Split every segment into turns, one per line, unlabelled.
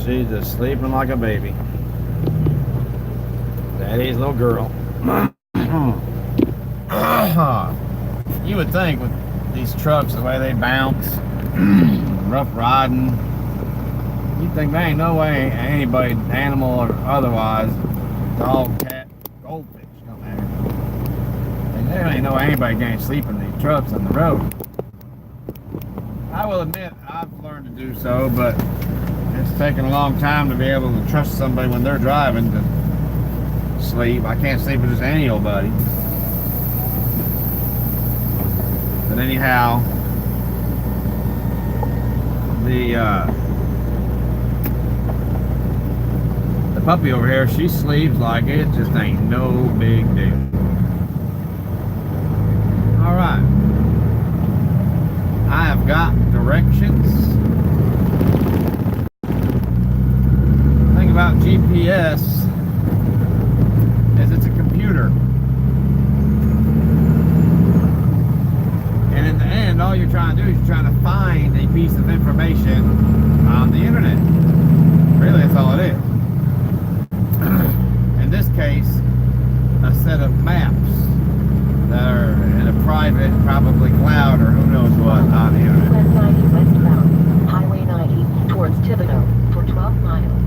She's just sleeping like a baby. Daddy's little girl. You would think with these trucks, the way they bounce, rough riding, you'd think there ain't no way anybody, animal or otherwise, dog, cat, goldfish, don't matter. And there ain't no way anybody can't sleep in these trucks on the road. I will admit I've learned to do so, but it's taken a long time to be able to trust somebody when they're driving to sleep. I can't sleep with just any old buddy. But anyhow, the puppy over here, she sleeps like it just ain't no big deal. All right, I have got directions. The thing about GPS is it's a computer. And in the end, all you're trying to do is you're trying to find a piece of information on the internet. Really, that's all it is. In this case, a set of maps that are in a private, probably cloud or who knows what, on the internet.
West 90 westbound, Highway 90 towards Thibodaux for 12 miles.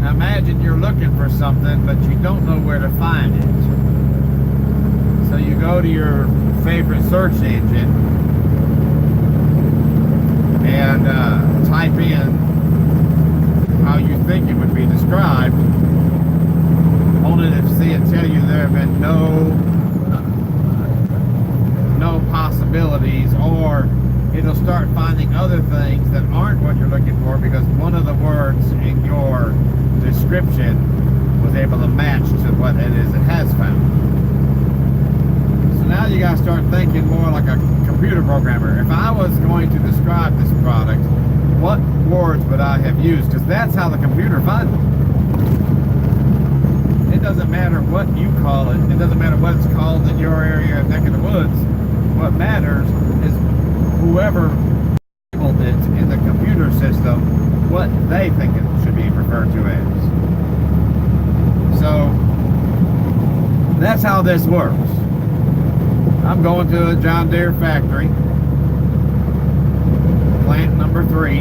Now imagine you're looking for something, but you don't know where to find it. So you go to your favorite search engine and type in how you think it would be described, only to see it tell you there have been no possibilities, or it'll start finding other things that aren't what you're looking for because one of the words in your description was able to match to what it is it has found. So now you gotta start thinking more like a computer programmer. If I was going to describe this product, what words would I have used? Because that's how the computer finds it. It doesn't matter what you call it. It doesn't matter what it's called in your area, neck of the woods. What matters is whoever labeled it in the computer system, what they think it should be referred to as. So that's how this works. I'm going to a John Deere factory, plant number 3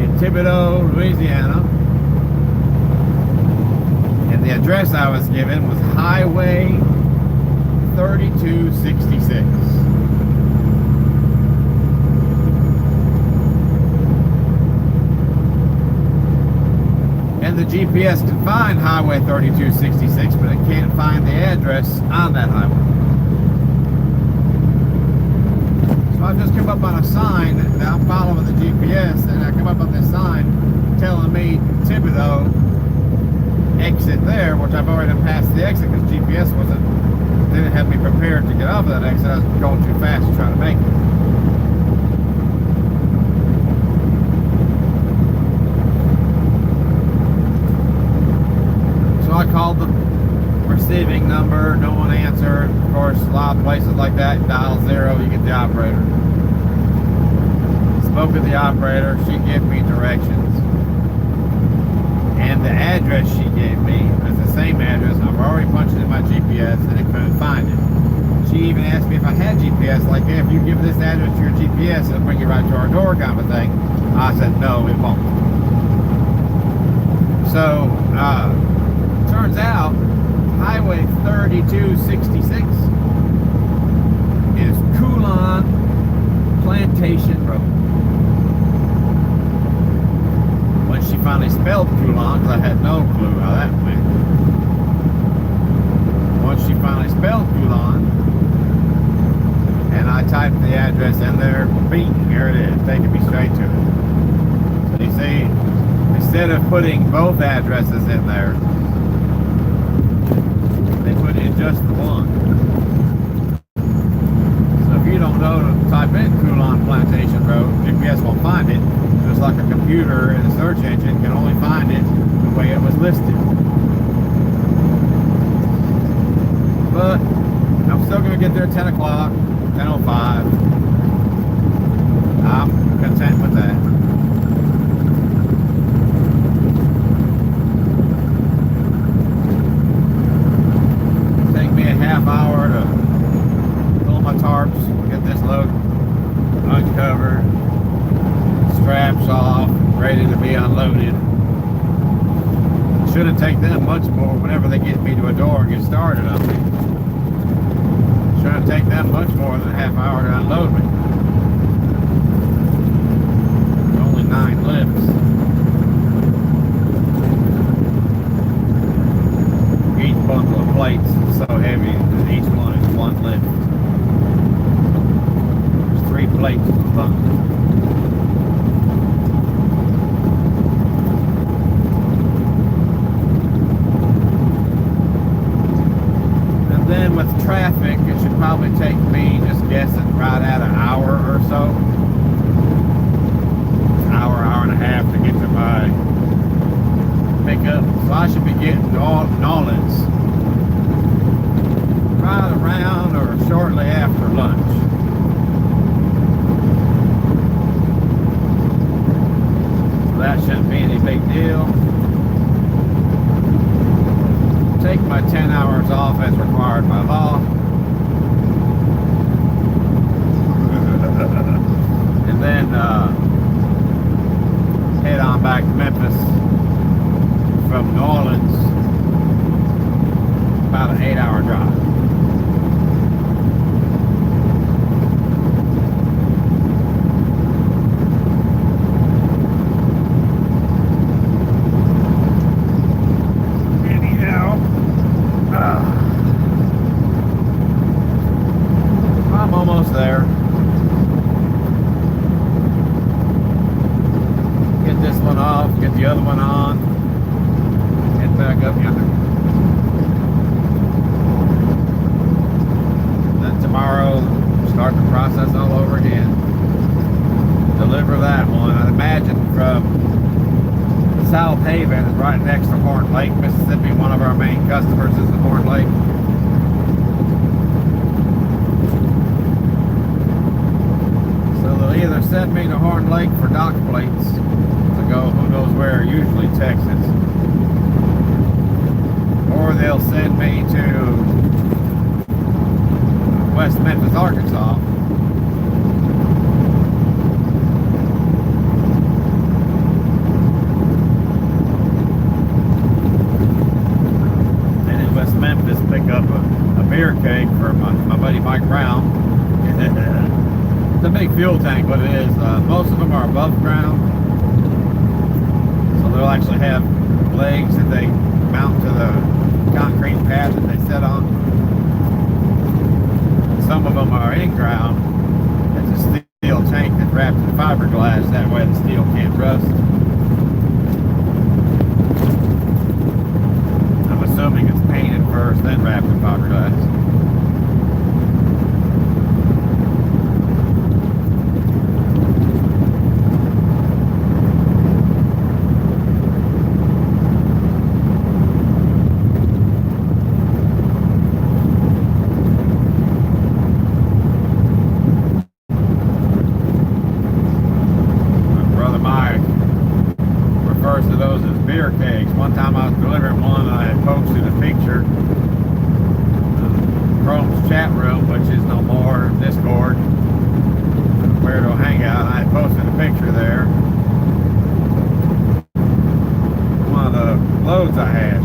in Thibodaux, Louisiana. And the address I was given was Highway 3266. And the GPS can find Highway 3266, but it can't find the address on that highway. So I just come up on a sign that I'm following the GPS, and I come up on this sign telling me Thibodaux, exit there, which I've already passed the exit because GPS didn't have me prepared to get off of that exit. I was going too fast to try to make it. So I called the receiving number, no one answered. Of course, a lot of places like that, dial 0, you get the operator. Spoke to the operator, she gave me directions. And the address she gave me is the same address I've already punched in my GPS and it couldn't find it. She even asked me if I had GPS, like, hey, if you give this address to your GPS, it'll bring you right to our door kind of thing. I said, no, it won't. So, turns out, Highway 3266 is Coulon Plantation Road. When she finally spelled Coulon, because I had no clue how that went. Once she finally spelled Coulon, and I typed the address in there, bing, here it is, taking me straight to it. So you see, instead of putting both addresses in there, they put in just the one. So if you don't know to type in Coulon Plantation Road, GPS won't find it. Just like a computer in a search engine can only find it the way it was listed. But I'm still going to get there at 10 o'clock, 10:05. trucks off, ready to be unloaded. Shouldn't take them much more whenever they get me to a door and get started on me. Shouldn't take them much more than a half hour to unload me. Only 9 lifts. Each bundle of plates is so heavy that each one is 1 lift. There's 3 plates per bundle. Then with traffic, it should probably take me, just guessing, right at an hour or so. Hour and a half to get to my pickup. So I should be getting to Nolens right around or shortly after lunch. So that shouldn't be any big deal. Take my 10 hours off as required by law. And then head on back to Memphis from New Orleans. About an 8-hour drive. I'm almost there. Get this one off, get the other one on, head back up yonder. Then tomorrow, start the process all over again. Deliver that one. I'd imagine from South Haven, is right next to Horn Lake, Mississippi. One of our main customers is the Horn Lake. Either send me to Horn Lake for dock plates to go who knows where, usually Texas, or they'll send me to West Memphis, Arkansas. And in West Memphis pick up a beer keg for my buddy Mike Brown. It's a big fuel tank, what it is. Most of them are above ground, so they'll actually have legs that they mount to the concrete pad that they sit on. Some of them are in ground. It's a steel tank that's wrapped in fiberglass, that way the steel can't rust. I'm assuming it's painted first, then wrapped in fiberglass. One time I was delivering one and I had posted a picture of Chrome's chat room, which is no more, Discord, where it'll hang out. I had posted a picture there. One of the loads I had.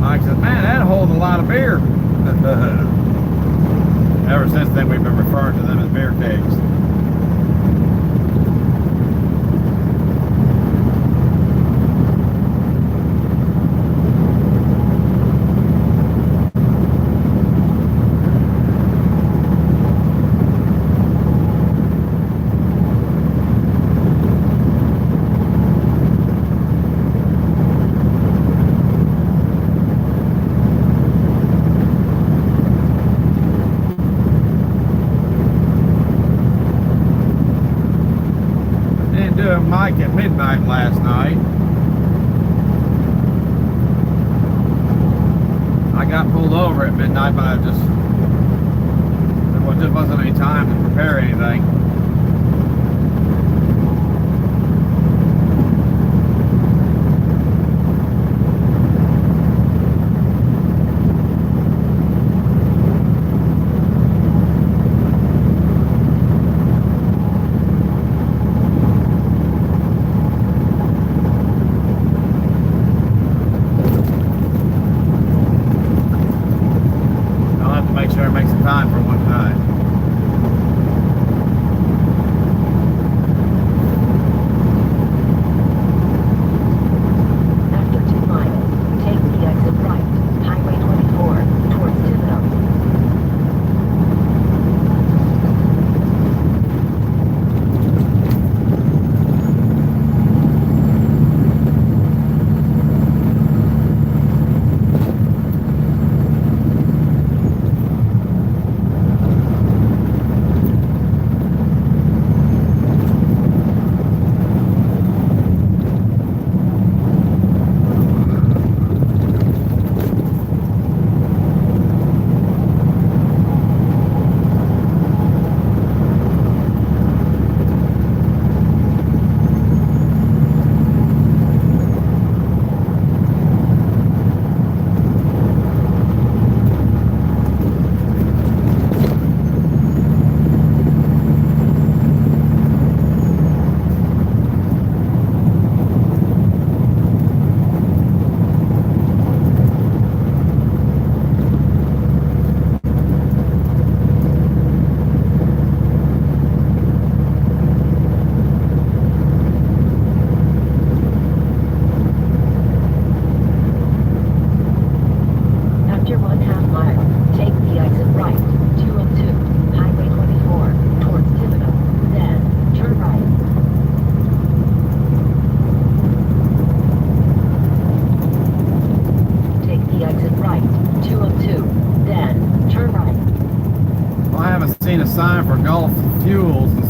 Mike said, man, that'll hold a lot of beer. Ever since then we've been referring to them as beer kegs. Mike at midnight last night. I got pulled over at midnight, but there just wasn't any time to prepare anything.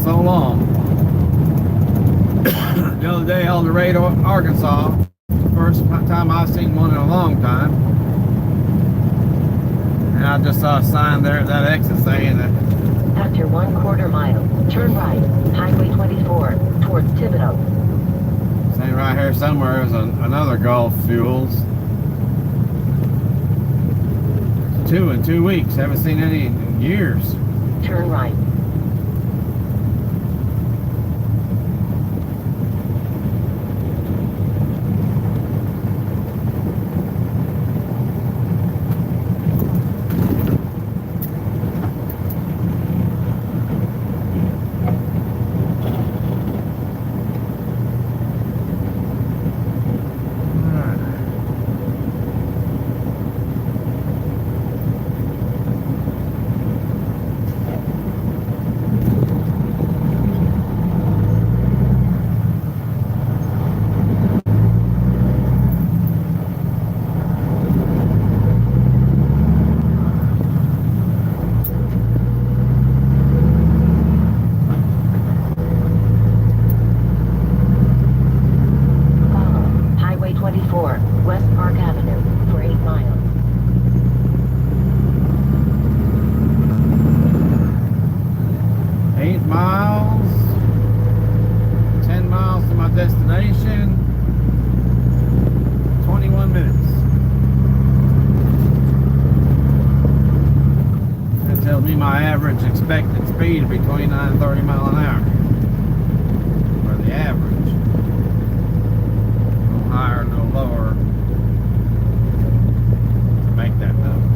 so long. The other day, El Dorado, Arkansas. First time I've seen one in a long time. And I just saw a sign there at that exit saying that
After 1/4 mile, turn right, Highway 24, towards Thibodeau.
saying right here somewhere is another Gulf Fuels. 2 in 2 weeks. Haven't seen any in years.
Turn right. Follow Highway 24, West Park Avenue, for 8 miles.
8 miles. 10 miles to my destination. 21 minutes. That tells me my average expected speed of between 9 and 30 miles an hour. For the average. No higher, no lower. To make that number.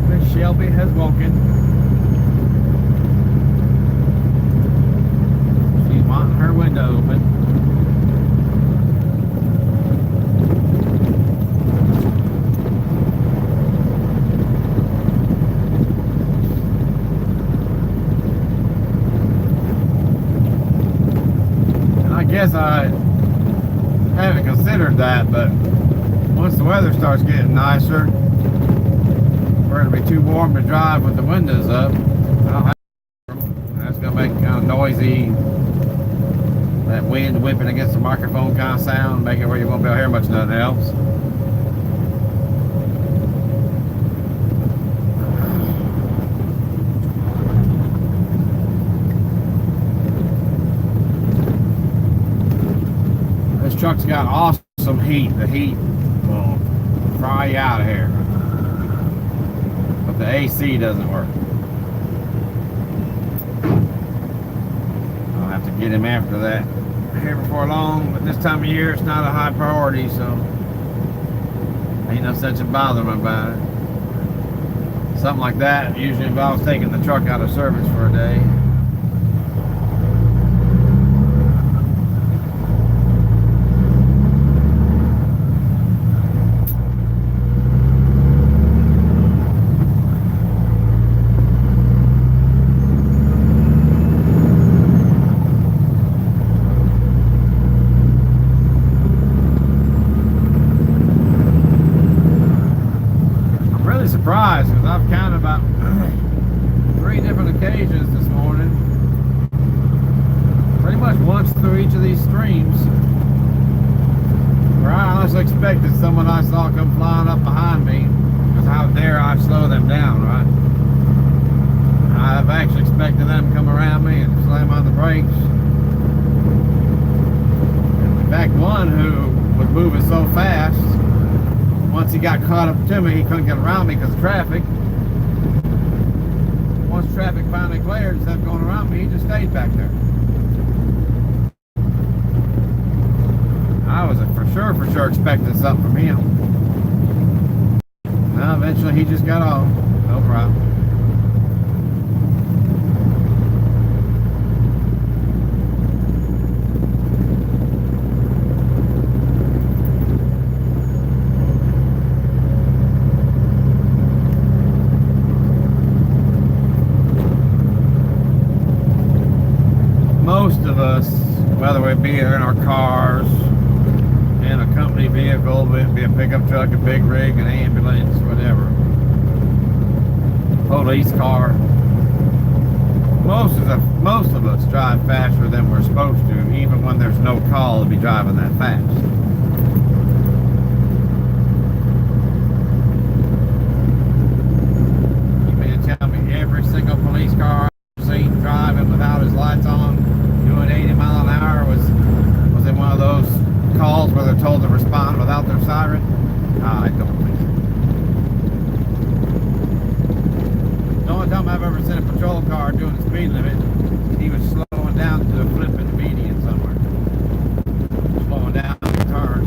Miss Shelby has woken. She's wanting her window open. And I guess I haven't considered that, but once the weather starts getting nicer, for it to be too warm to drive with the windows up, I don't have that's going to make kind of noisy, that wind whipping against the microphone kind of sound, make it where you won't be able to hear much nothing else. This truck's got awesome heat. The heat will fry you out of here. But the AC doesn't work. I'll have to get him after that here before long, but this time of year it's not a high priority, so ain't no such a bother about it. Something like that usually involves taking the truck out of service for a day. Surprised because I've counted about 3 different occasions this morning, pretty much once through each of these streams, where I honestly expected someone I saw come flying up behind me, because how dare I slow them down, right? I've actually expected them to come around me and slam on the brakes. In fact, one who was moving so fast, once he got caught up to me, he couldn't get around me because of traffic. Once traffic finally cleared, instead of going around me, he just stayed back there. I was for sure expecting something from him. Now, eventually he just got off. No problem. Most of us, whether we be in our cars, vehicle, it'd be a pickup truck, a big rig, an ambulance, whatever. Police car. Most of us drive faster than we're supposed to, even when there's no call to be driving that fast. You mean to tell me every single police car I've seen driving without his lights on, doing 80 miles an hour, was in one of those calls where they're told to respond without their siren? I don't think so. The only time I've ever seen a patrol car doing the speed limit, he was slowing down to a flip in the median somewhere. Slowing down to turn.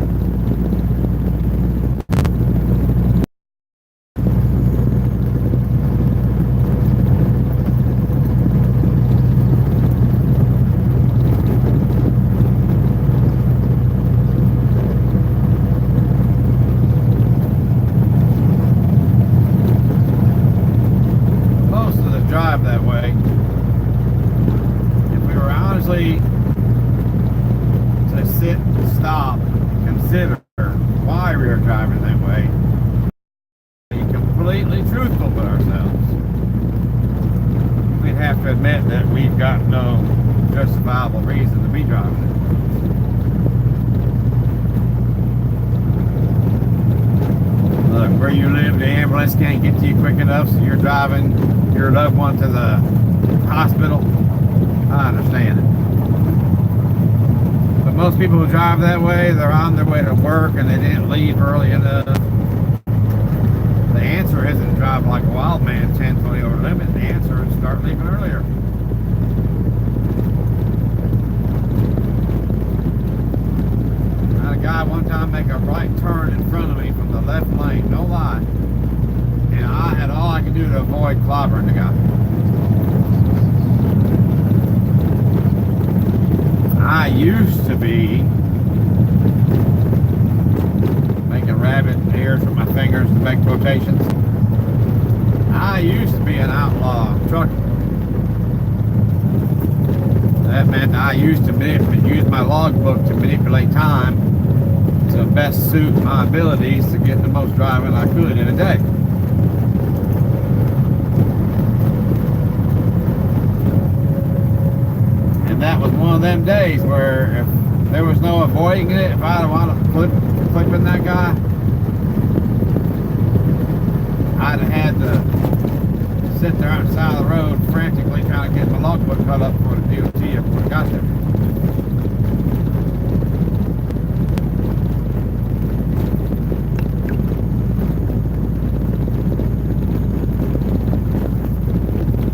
Drive that way. If we were honestly to sit, stop, consider why we are driving that way, be completely truthful with ourselves, we'd have to admit that we've got no justifiable reason to be driving it. Look, where you live, the ambulance can't get to you quick enough, so you're driving your loved one to the hospital. I understand it. But most people who drive that way, they're on their way to work and they didn't leave early enough. The answer isn't drive like a wild man 10, 20 over limit. The answer is start leaving earlier. I had a guy one time make a right turn in front of me from the left lane, no lie. And I had all I could do to avoid clobbering the guy. I used to be making rabbit ears with my fingers to make quotations. I used to be an outlaw trucker. That meant I used to use my logbook to manipulate time to best suit my abilities to get the most driving I could in a day. That was one of them days where if there was no avoiding it, if I'd have wound up clipping that guy, I'd have had to sit there on the side of the road frantically trying to get my logbook cut up for the DOT if we got there.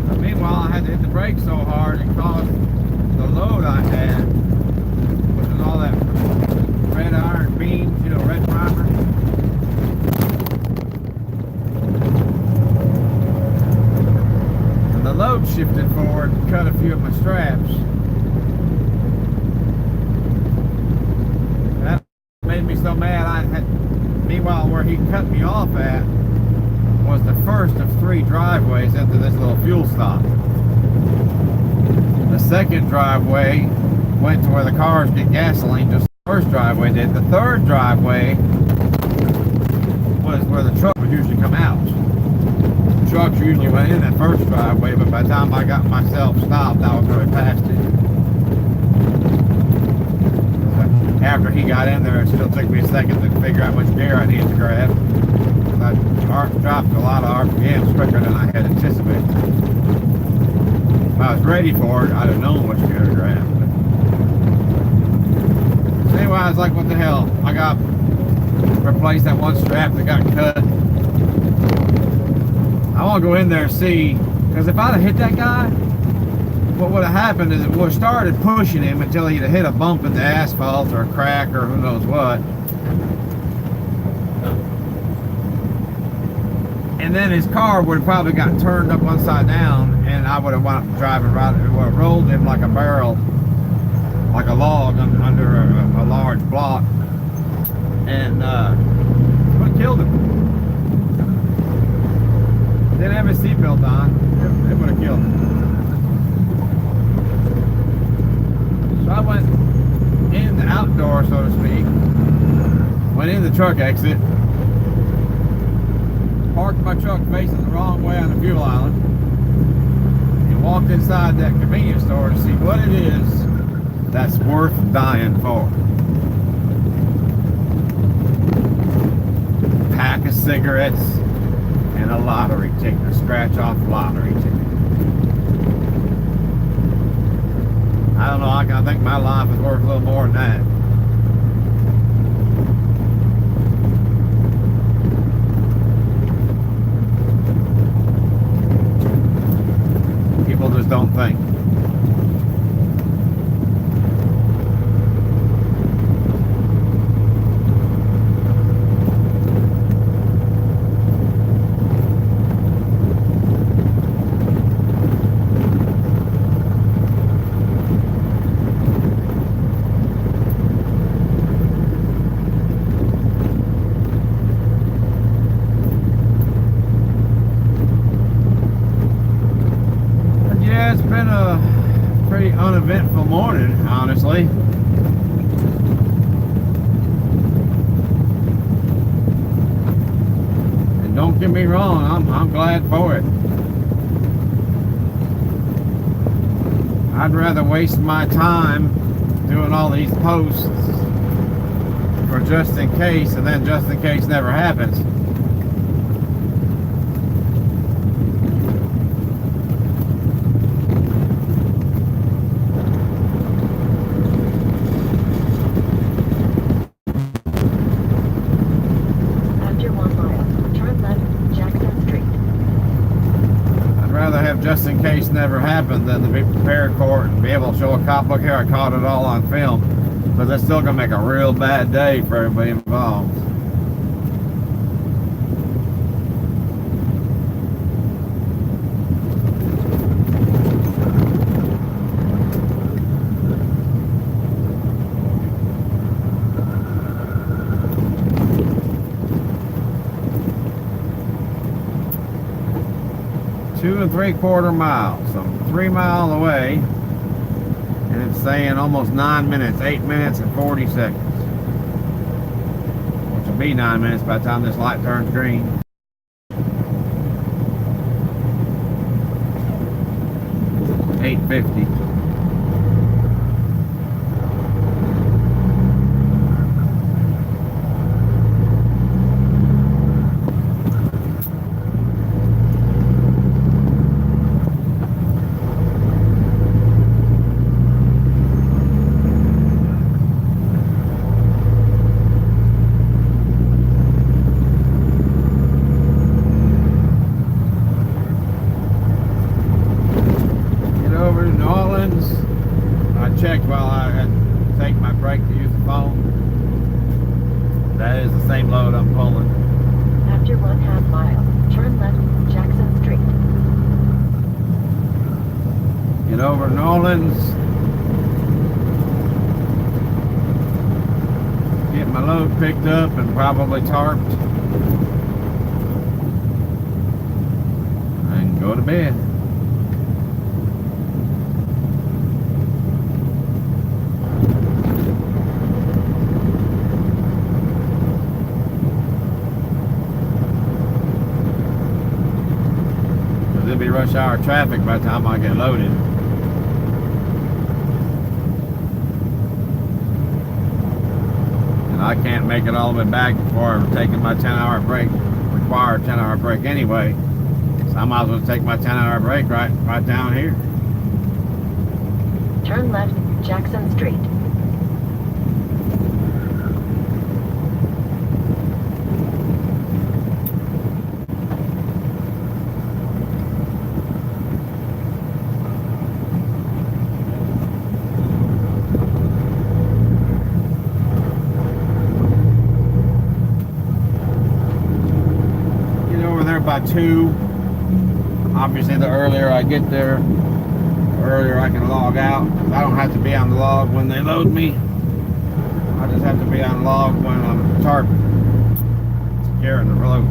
But meanwhile, I had to hit the brakes so hard it caused the load I had, which was all that red iron beams, you know, red primer. And the load shifted forward and cut a few of my straps. That made me so mad. Meanwhile, where he cut me off at was the first of 3 driveways into this little fuel stop. The second driveway went to where the cars get gasoline, just the first driveway did. The third driveway was where the truck would usually come out. The trucks usually went in that first driveway, but by the time I got myself stopped, I was already past it. After he got in there, it still took me a second to figure out which gear I needed to grab. I dropped a lot of RPMs quicker than I had anticipated. If I was ready for it, I'd have known which gear to grab. So anyway, I was like, what the hell? I got replaced that one strap that got cut. I want to go in there and see, because if I'd have hit that guy, what would have happened is it would have started pushing him until he'd have hit a bump in the asphalt or a crack or who knows what. And then his car would have probably got turned up upside down, and I would have wound up driving right. It would have rolled him like a barrel, like a log under a large block, and would have killed him. Didn't have his seatbelt on. It would have killed him. So I went in the outdoor, so to speak, Went in the truck exit, parked my truck facing the wrong way on the fuel island, and walked inside that convenience store to see what it is that's worth dying for. A pack of cigarettes and a lottery ticket, a scratch-off lottery ticket. I don't know, I think my life is worth a little more than that. People just don't think. Yeah, it's been a pretty uneventful morning, honestly. And don't get me wrong, I'm glad for it. I'd rather waste my time doing all these posts for just in case, and then just in case never happens. Just in case never happened, then to be prepared for it and be able to show a cop, look here, I caught it all on film. But that's still going to make a real bad day for everybody involved. Two and 3/4 miles. So I'm 3 miles away, and it's saying almost 9 minutes, 8 minutes and 40 seconds. Which will be 9 minutes by the time this light turns green. $8.50. Checked while I had to take my break to use the phone. That is the same load I'm pulling.
After 1/2 mile, turn left, Jackson Street.
Get over New Orleans. Get my load picked up and probably tarped. And go to bed. It'll be rush hour traffic by the time I get loaded. And I can't make it all the way back before I'm taking my 10-hour break, required 10-hour break anyway. So I might as well take my 10-hour break right down here.
Turn left, Jackson Street.
By 2. Obviously, the earlier I get there, the earlier I can log out. I don't have to be on the log when they load me. I just have to be on log when I'm tarping, securing the load.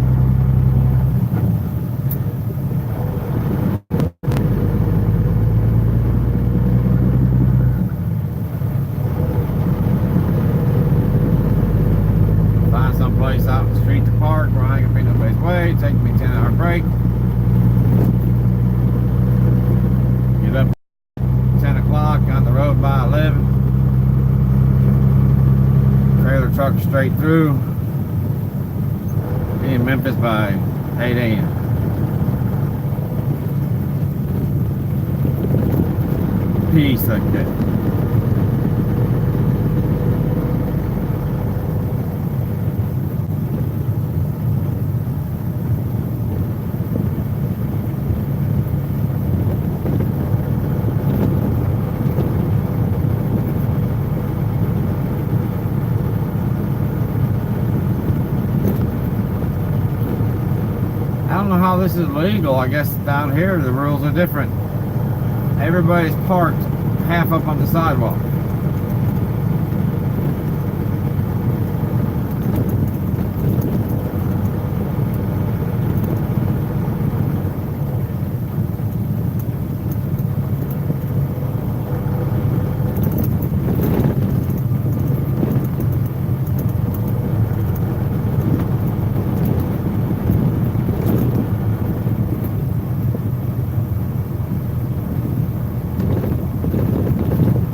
place out in the street to park where I ain't gonna be nobody's way. Take me 10-hour break. Get up 10 o'clock, on the road by 11. Trailer truck straight through. Be in Memphis by 8 a.m. Piece of cake. I don't know how this is legal. I guess down here the rules are different. Everybody's parked half up on the sidewalk.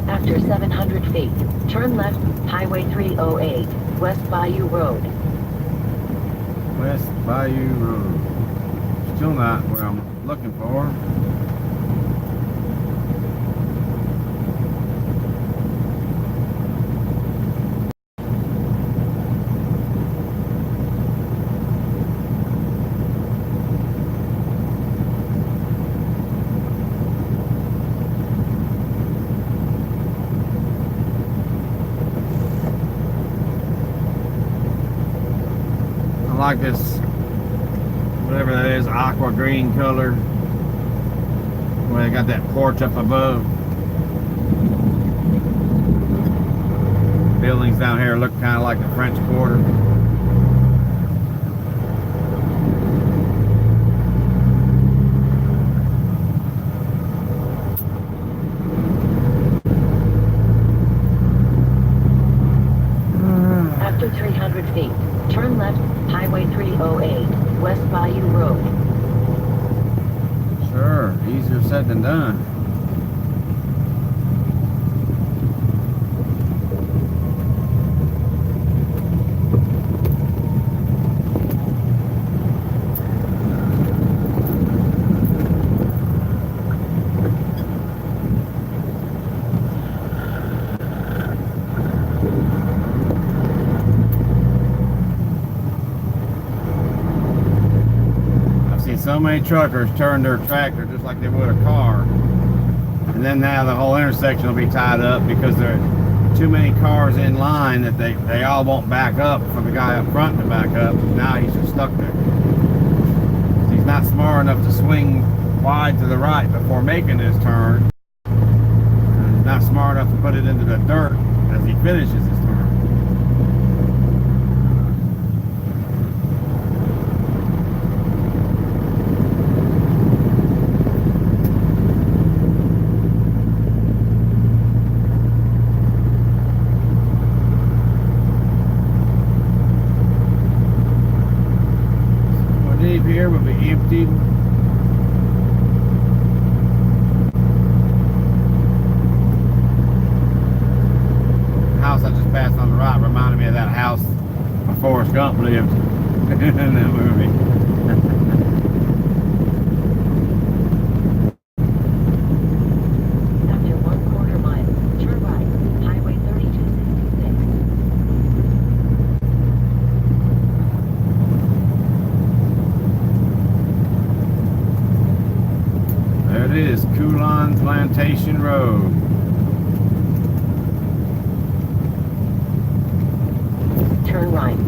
After 700 feet, turn left, Highway 308, West Bayou Road.
West Bayou Road. Still not where I'm looking for. I like this, whatever that is, aqua green color, where they got that porch up above. Buildings down here look kind of like the French Quarter.
After 300 feet, turn left, Highway 308, West Bayou Road.
Sure, easier said than done. So many truckers turn their tractor just like they would a car, and then now the whole intersection will be tied up because there are too many cars in line that they all won't back up for the guy up front to back up. Now he's just stuck there. He's not smart enough to swing wide to the right before making his turn. And he's not smart enough to put it into the dirt as he finishes his turn. Here will be empty. The house I just passed on the right reminded me of that house where Forrest Gump lived in that movie.
After 1/4 mile, turn right, Highway 3266.
There it is, Coulon Plantation Road.
Turn right.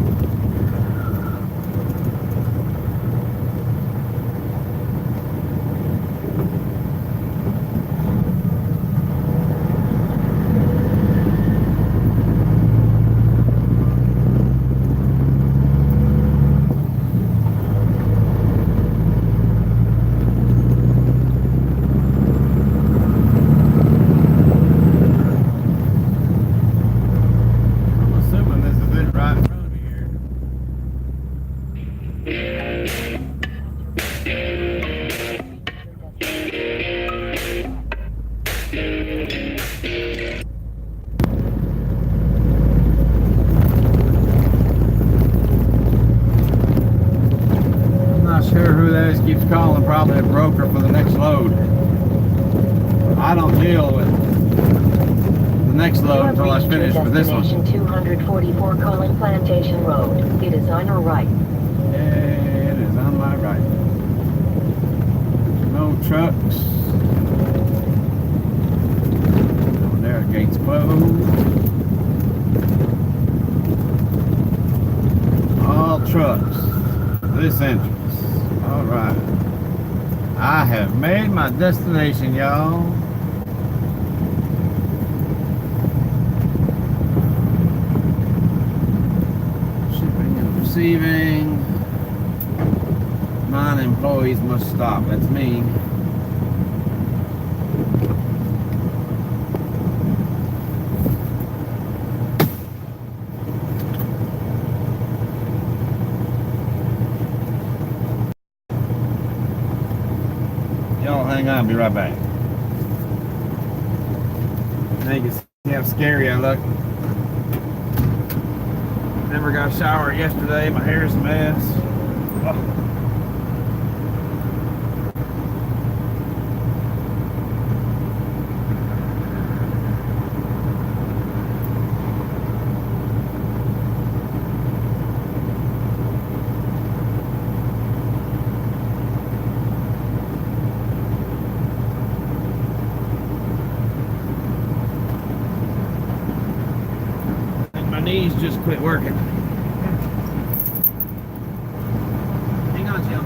I'm assuming this is it right in front of me here. just keeps calling probably a broker for the next load. I don't deal with the next
You
load
have
until I
reached your
finish with this one.
destination 244 Colin Plantation Road. It is on your right.
Yeah, it is on my right. No trucks. Over there, gates closed. All trucks. This entrance. All right. I have made my destination, y'all. Shipping and receiving. Non-employees must stop. That's me. Y'all hang on, I'll be right back. Now you can see how scary I look. Never got a shower yesterday, my hair's a mess. Oh. My knees just quit working. Hang on, Jim.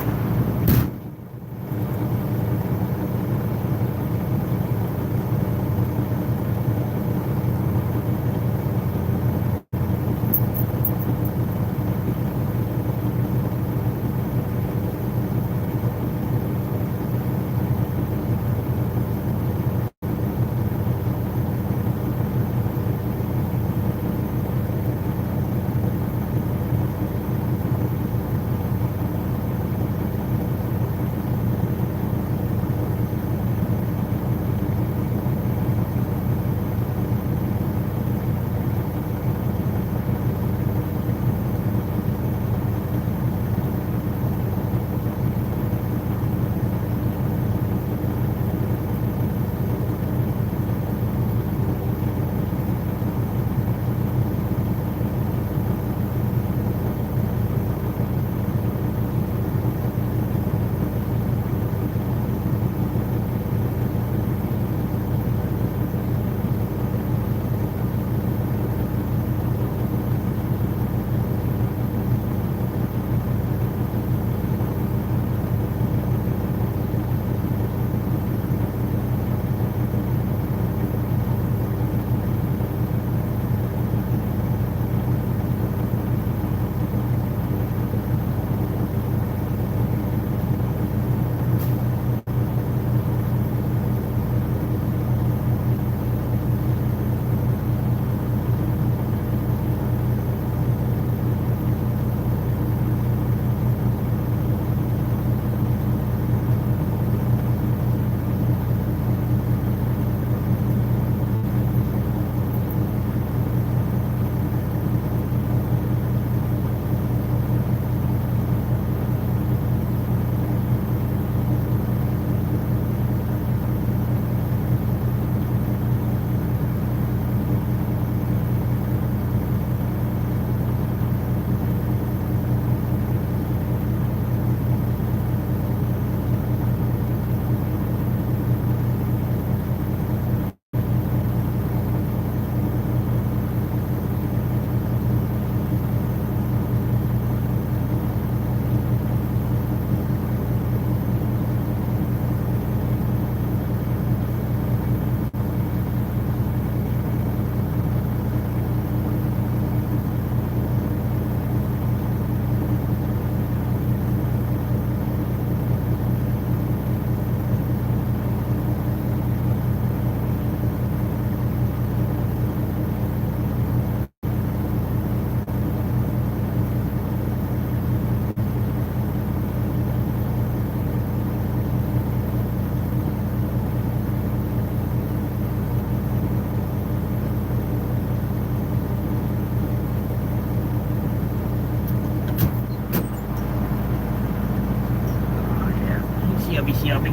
yummy.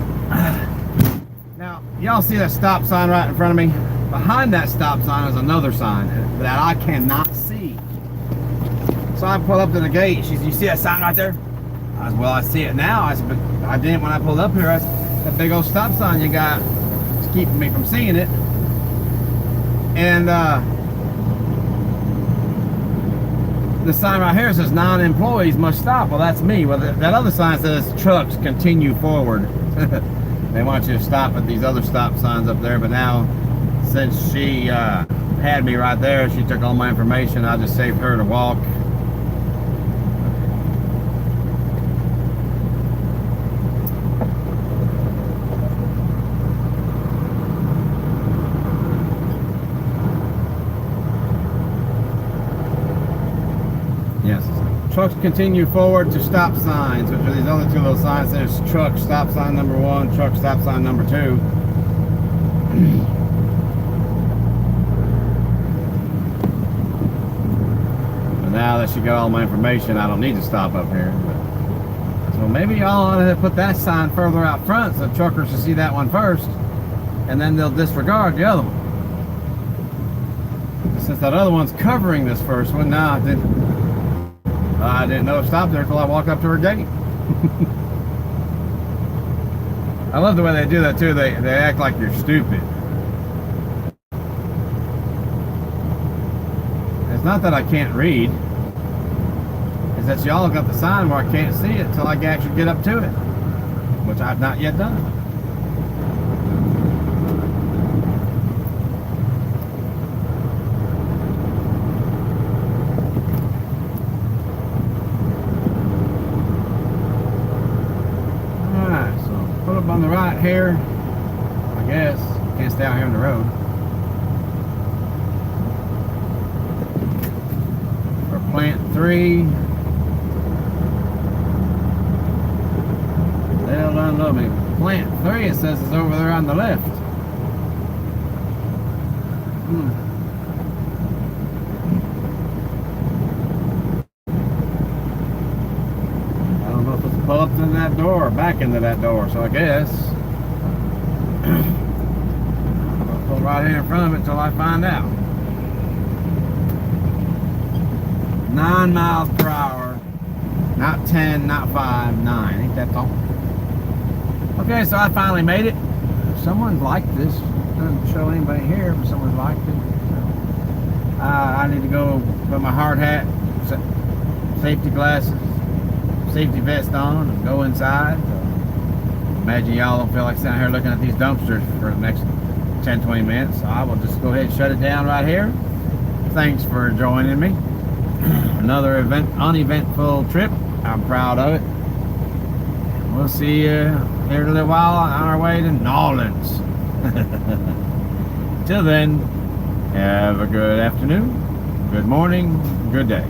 Now, y'all see that stop sign right in front of me? Behind that stop sign is another sign that I cannot see. So I pull up to the gate. She said, "You see that sign right there?" I said, "Well, I see it now." I said, "But I didn't when I pulled up here." I said, "That big old stop sign you got is keeping me from seeing it." And the sign right here says non-employees must stop. Well, that's me. Well, that other sign says trucks continue forward. They want you to stop at these other stop signs up there, but now since she had me right there, she took all my information. I just saved her to walk. Yes, trucks continue forward to stop signs, which are these other two little signs. There's truck stop sign number 1, truck stop sign number 2. But now that she got all my information, I don't need to stop up here. So maybe y'all ought to put that sign further out front so truckers will see that one first, and then they'll disregard the other one. Since that other one's covering this first one, now I didn't know it stopped there until I walked up to her gate. I love the way they do that too. They act like you're stupid. It's not that I can't read. It's that y'all got the sign where I can't see it until I can actually get up to it, which I've not yet done. On the right here, I guess. Can't stay out here on the road. For plant 3. They'll unload me. Plant 3, it says, is over there on the left. I don't know if it's pull up to that door or back into that door, so I guess I'll pull right here in front of it until I find out. 9 miles per hour, not 10, not 5, 9. Ain't that all? Okay, so I finally made it. Someone's liked this. Doesn't show anybody here, but someone's liked it. So, I need to go put my hard hat, safety glasses, safety vest on, and go inside. Imagine y'all don't feel like sitting here looking at these dumpsters for the next 10-20 minutes, so I will just go ahead and shut it down right here. Thanks for joining me. Another uneventful trip. I'm proud of it. We'll see you here in a little while on our way to Nolens. Till then, have a good afternoon, good morning, good day.